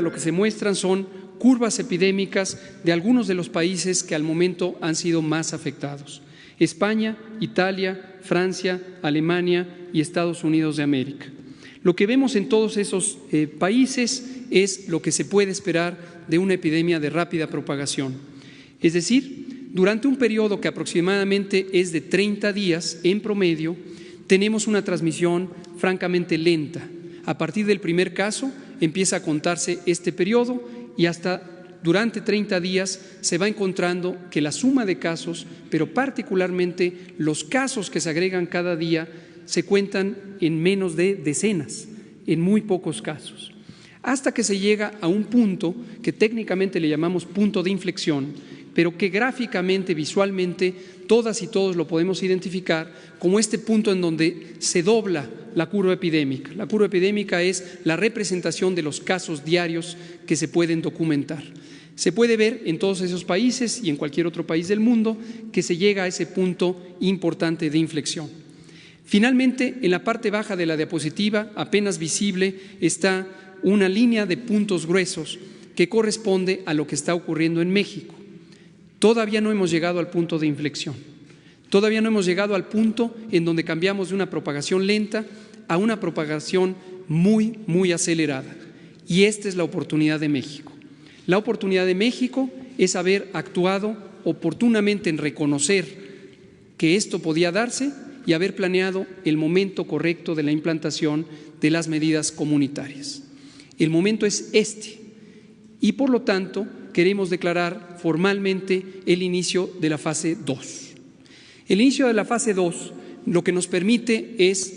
lo que se muestran son curvas epidémicas de algunos de los países que al momento han sido más afectados: España, Italia, Francia, Alemania y Estados Unidos de América. Lo que vemos en todos esos países es lo que se puede esperar de una epidemia de rápida propagación. Es decir, durante un periodo que aproximadamente es de 30 días en promedio, tenemos una transmisión francamente lenta. A partir del primer caso empieza a contarse este periodo y hasta durante 30 días se va encontrando que la suma de casos, pero particularmente los casos que se agregan cada día, se cuentan en menos de decenas, en muy pocos casos, hasta que se llega a un punto que técnicamente le llamamos punto de inflexión, pero que gráficamente, visualmente, todas y todos lo podemos identificar como este punto en donde se dobla la curva epidémica. La curva epidémica es la representación de los casos diarios que se pueden documentar. Se puede ver en todos esos países y en cualquier otro país del mundo que se llega a ese punto importante de inflexión. Finalmente, en la parte baja de la diapositiva, apenas visible, está una línea de puntos gruesos que corresponde a lo que está ocurriendo en México. Todavía no hemos llegado al punto de inflexión. Todavía no hemos llegado al punto en donde cambiamos de una propagación lenta a una propagación muy acelerada. Y esta es la oportunidad de México. La oportunidad de México es haber actuado oportunamente en reconocer que esto podía darse y haber planeado el momento correcto de la implantación de las medidas comunitarias. El momento es este y, por lo tanto, queremos declarar formalmente el inicio de la fase 2. El inicio de la fase 2 lo que nos permite es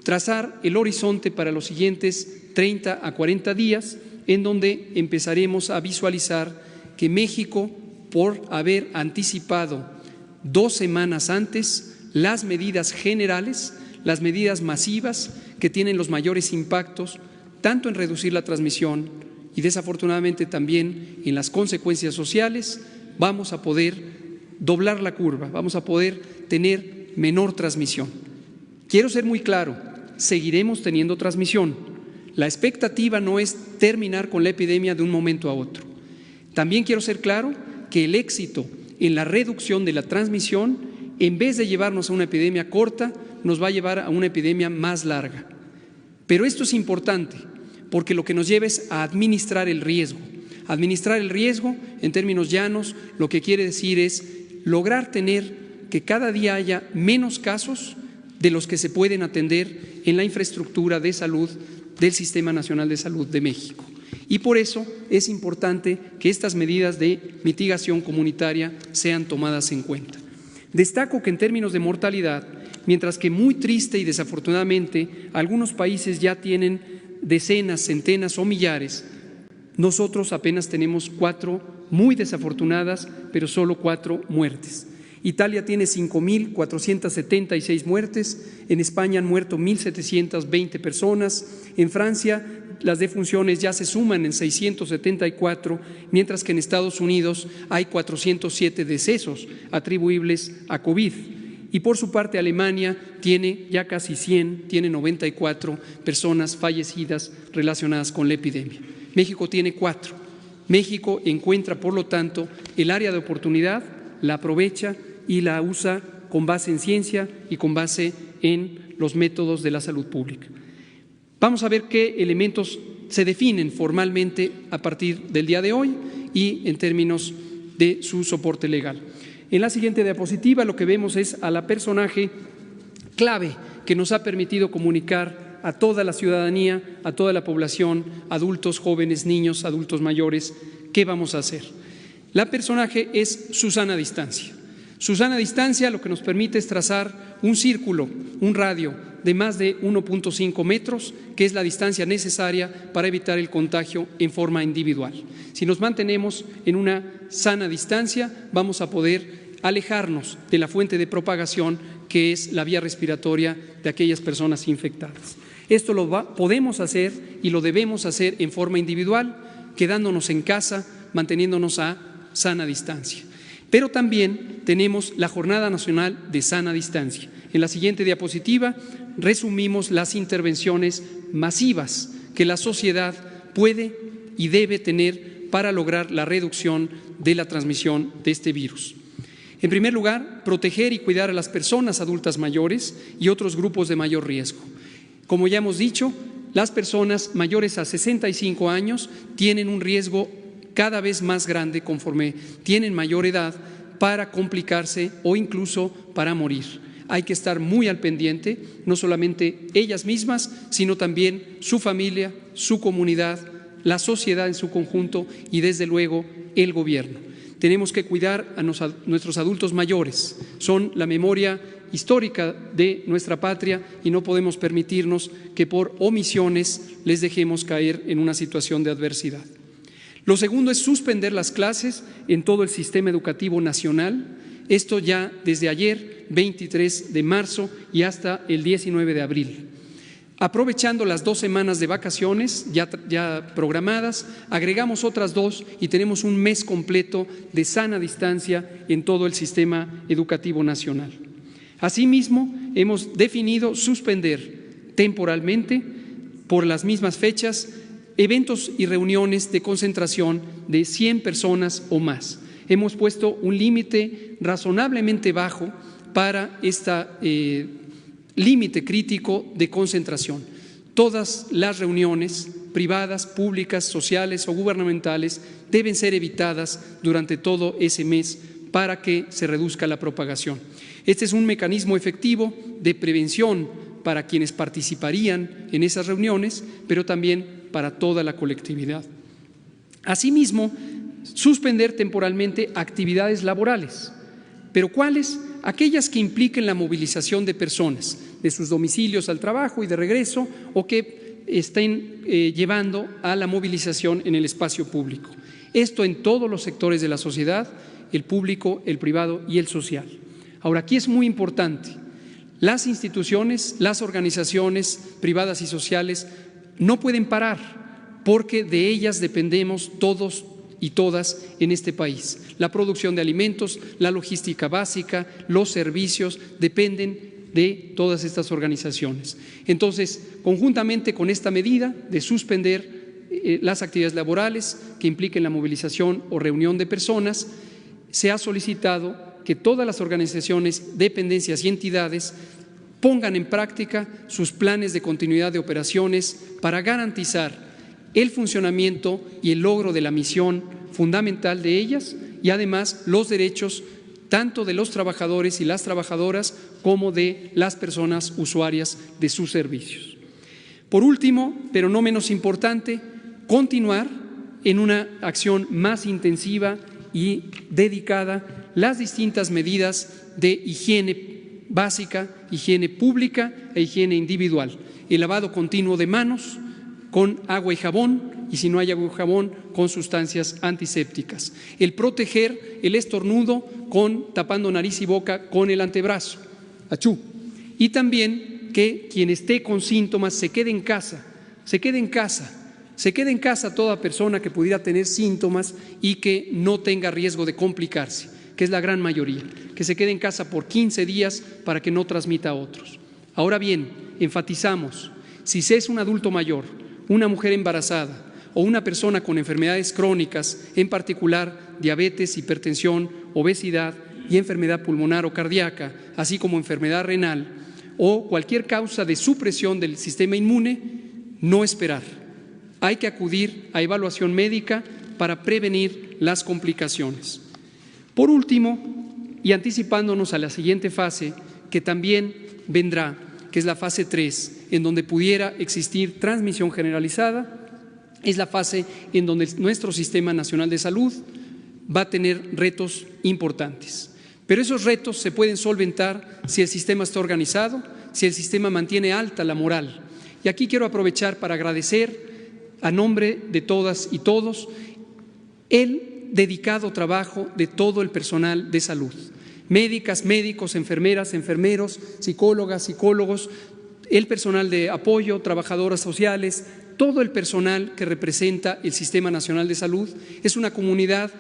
trazar el horizonte para los siguientes 30 a 40 días, en donde empezaremos a visualizar que México, por haber anticipado 2 semanas antes las medidas generales, las medidas masivas que tienen los mayores impactos, tanto en reducir la transmisión y desafortunadamente también en las consecuencias sociales, vamos a poder doblar la curva, vamos a poder tener menor transmisión. Quiero ser muy claro, seguiremos teniendo transmisión. La expectativa no es terminar con la epidemia de un momento a otro. También quiero ser claro que el éxito en la reducción de la transmisión, en vez de llevarnos a una epidemia corta, nos va a llevar a una epidemia más larga. Pero esto es importante, porque lo que nos lleva es a administrar el riesgo. Administrar el riesgo, en términos llanos, lo que quiere decir es lograr tener que cada día haya menos casos de los que se pueden atender en la infraestructura de salud del Sistema Nacional de Salud de México. Y por eso es importante que estas medidas de mitigación comunitaria sean tomadas en cuenta. Destaco que en términos de mortalidad, mientras que muy triste y desafortunadamente algunos países ya tienen decenas, centenas o millares, nosotros apenas tenemos 4 muy desafortunadas, pero solo 4 muertes. Italia tiene 5.476 muertes, en España han muerto 1.720 personas, en Francia las defunciones ya se suman en 674, mientras que en Estados Unidos hay 407 decesos atribuibles a COVID. Y por su parte Alemania tiene ya casi 100, tiene 94 personas fallecidas relacionadas con la epidemia. México tiene 4. México encuentra, por lo tanto, el área de oportunidad, la aprovecha y la usa con base en ciencia y con base en los métodos de la salud pública. Vamos a ver qué elementos se definen formalmente a partir del día de hoy y en términos de su soporte legal. En la siguiente diapositiva lo que vemos es a la personaje clave que nos ha permitido comunicar a toda la ciudadanía, a toda la población, adultos, jóvenes, niños, adultos mayores, qué vamos a hacer. La personaje es Susana Distancia. Susana Distancia lo que nos permite es trazar un círculo, un radio de más de 1.5 metros, que es la distancia necesaria para evitar el contagio en forma individual. Si nos mantenemos en una sana distancia, vamos a poder alejarnos de la fuente de propagación, que es la vía respiratoria de aquellas personas infectadas. Esto lo podemos hacer y lo debemos hacer en forma individual, quedándonos en casa, manteniéndonos a sana distancia. Pero también tenemos la Jornada Nacional de Sana Distancia. En la siguiente diapositiva resumimos las intervenciones masivas que la sociedad puede y debe tener para lograr la reducción de la transmisión de este virus. En primer lugar, proteger y cuidar a las personas adultas mayores y otros grupos de mayor riesgo. Como ya hemos dicho, las personas mayores a 65 años tienen un riesgo cada vez más grande conforme tienen mayor edad para complicarse o incluso para morir. Hay que estar muy al pendiente, no solamente ellas mismas, sino también su familia, su comunidad, la sociedad en su conjunto y desde luego el gobierno. Tenemos que cuidar a nuestros adultos mayores, son la memoria histórica de nuestra patria y no podemos permitirnos que por omisiones les dejemos caer en una situación de adversidad. Lo segundo es suspender las clases en todo el sistema educativo nacional, esto ya desde ayer, 23 de marzo y hasta el 19 de abril. Aprovechando las 2 semanas de vacaciones ya programadas, agregamos otras 2 y tenemos un mes completo de sana distancia en todo el sistema educativo nacional. Asimismo, hemos definido suspender temporalmente, por las mismas fechas, eventos y reuniones de concentración de 100 personas o más. Hemos puesto un límite razonablemente bajo para este límite crítico de concentración. Todas las reuniones privadas, públicas, sociales o gubernamentales deben ser evitadas durante todo ese mes para que se reduzca la propagación. Este es un mecanismo efectivo de prevención para quienes participarían en esas reuniones, pero también para toda la colectividad. Asimismo, suspender temporalmente actividades laborales. ¿Pero cuáles? Aquellas que impliquen la movilización de personas de sus domicilios al trabajo y de regreso o que estén llevando a la movilización en el espacio público. Esto en todos los sectores de la sociedad, el público, el privado y el social. Ahora, aquí es muy importante. Las instituciones, las organizaciones privadas y sociales no pueden parar porque de ellas dependemos todos y todas en este país. La producción de alimentos, la logística básica, los servicios dependen de todas estas organizaciones. Entonces, conjuntamente con esta medida de suspender las actividades laborales que impliquen la movilización o reunión de personas, se ha solicitado que todas las organizaciones, dependencias y entidades pongan en práctica sus planes de continuidad de operaciones para garantizar el funcionamiento y el logro de la misión fundamental de ellas y además los derechos tanto de los trabajadores y las trabajadoras como de las personas usuarias de sus servicios. Por último, pero no menos importante, continuar en una acción más intensiva y dedicada las distintas medidas de higiene básica, higiene pública e higiene individual, el lavado continuo de manos con agua y jabón, y si no hay agua y jabón, con sustancias antisépticas. El proteger el estornudo tapando nariz y boca con el antebrazo, achú. Y también que quien esté con síntomas se quede en casa, se quede en casa toda persona que pudiera tener síntomas y que no tenga riesgo de complicarse, que es la gran mayoría, que se quede en casa por 15 días para que no transmita a otros. Ahora bien, enfatizamos, si se es un adulto mayor, una mujer embarazada o una persona con enfermedades crónicas, en particular diabetes, hipertensión, obesidad y enfermedad pulmonar o cardíaca, así como enfermedad renal o cualquier causa de supresión del sistema inmune, no esperar. Hay que acudir a evaluación médica para prevenir las complicaciones. Por último, y anticipándonos a la siguiente fase, que también vendrá, que es la fase 3, en donde pudiera existir transmisión generalizada, es la fase en donde nuestro Sistema Nacional de Salud va a tener retos importantes. Pero esos retos se pueden solventar si el sistema está organizado, si el sistema mantiene alta la moral. Y aquí quiero aprovechar para agradecer a nombre de todas y todos el dedicado trabajo de todo el personal de salud. Médicas, médicos, enfermeras, enfermeros, psicólogas, psicólogos, el personal de apoyo, trabajadoras sociales, todo el personal que representa el Sistema Nacional de Salud. Es una comunidad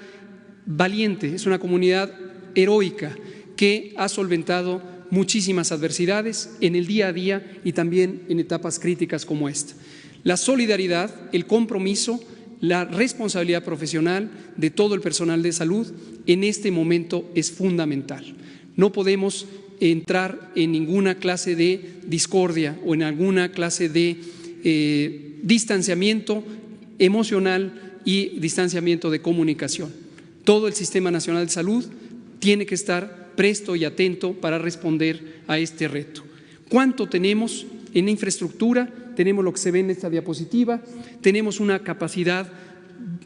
valiente, es una comunidad heroica que ha solventado muchísimas adversidades en el día a día y también en etapas críticas como esta. La solidaridad, el compromiso la responsabilidad profesional de todo el personal de salud en este momento es fundamental. No podemos entrar en ninguna clase de discordia o en alguna clase de distanciamiento emocional y distanciamiento de comunicación. Todo el Sistema Nacional de Salud tiene que estar presto y atento para responder a este reto. ¿Cuánto tenemos en infraestructura? Tenemos lo que se ve en esta diapositiva, tenemos una capacidad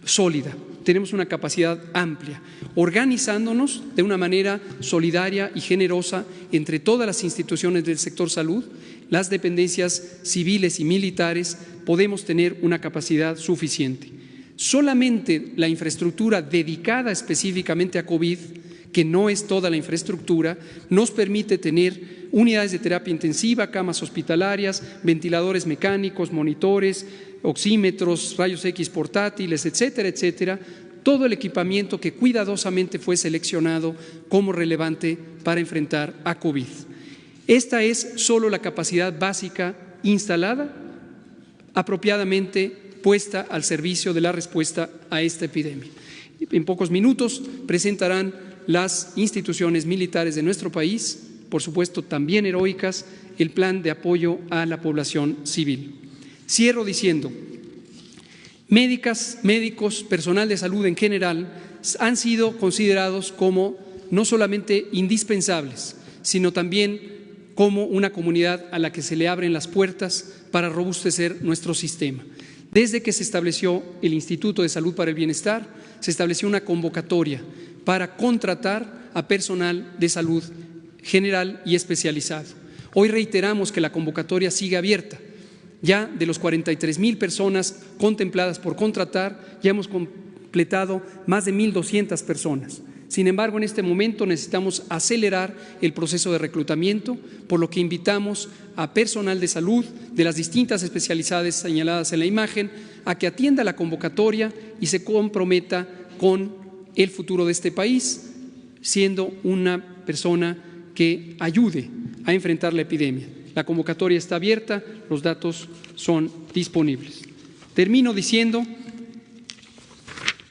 sólida, tenemos una capacidad amplia, organizándonos de una manera solidaria y generosa entre todas las instituciones del sector salud, las dependencias civiles y militares, podemos tener una capacidad suficiente. Solamente la infraestructura dedicada específicamente a COVID, que no es toda la infraestructura, nos permite tener unidades de terapia intensiva, camas hospitalarias, ventiladores mecánicos, monitores, oxímetros, rayos X portátiles, etcétera, etcétera, todo el equipamiento que cuidadosamente fue seleccionado como relevante para enfrentar a COVID. Esta es solo la capacidad básica instalada, apropiadamente puesta al servicio de la respuesta a esta epidemia. En pocos minutos presentarán las instituciones militares de nuestro país, por supuesto también heroicas, el plan de apoyo a la población civil. Cierro diciendo, médicas, médicos, personal de salud en general han sido considerados como no solamente indispensables, sino también como una comunidad a la que se le abren las puertas para robustecer nuestro sistema. Desde que se estableció el Instituto de Salud para el Bienestar, se estableció una convocatoria para contratar a personal de salud general y especializado. Hoy reiteramos que la convocatoria sigue abierta. Ya de los 43,000 personas contempladas por contratar, ya hemos completado más de 1,200 personas. Sin embargo, en este momento necesitamos acelerar el proceso de reclutamiento, por lo que invitamos a personal de salud de las distintas especialidades señaladas en la imagen a que atienda la convocatoria y se comprometa con el futuro de este país, siendo una persona que ayude a enfrentar la epidemia. La convocatoria está abierta, los datos son disponibles. Termino diciendo,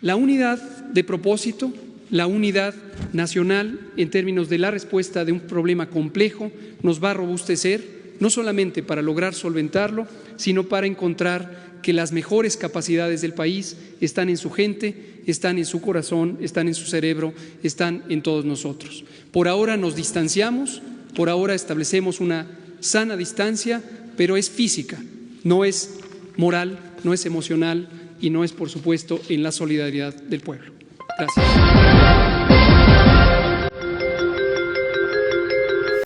la unidad de propósito, la unidad nacional en términos de la respuesta de un problema complejo nos va a robustecer, no solamente para lograr solventarlo, sino para encontrar que las mejores capacidades del país están en su gente, están en su corazón, están en su cerebro, están en todos nosotros. Por ahora nos distanciamos, por ahora establecemos una sana distancia, pero es física, no es moral, no es emocional y no es, por supuesto, en la solidaridad del pueblo. Gracias.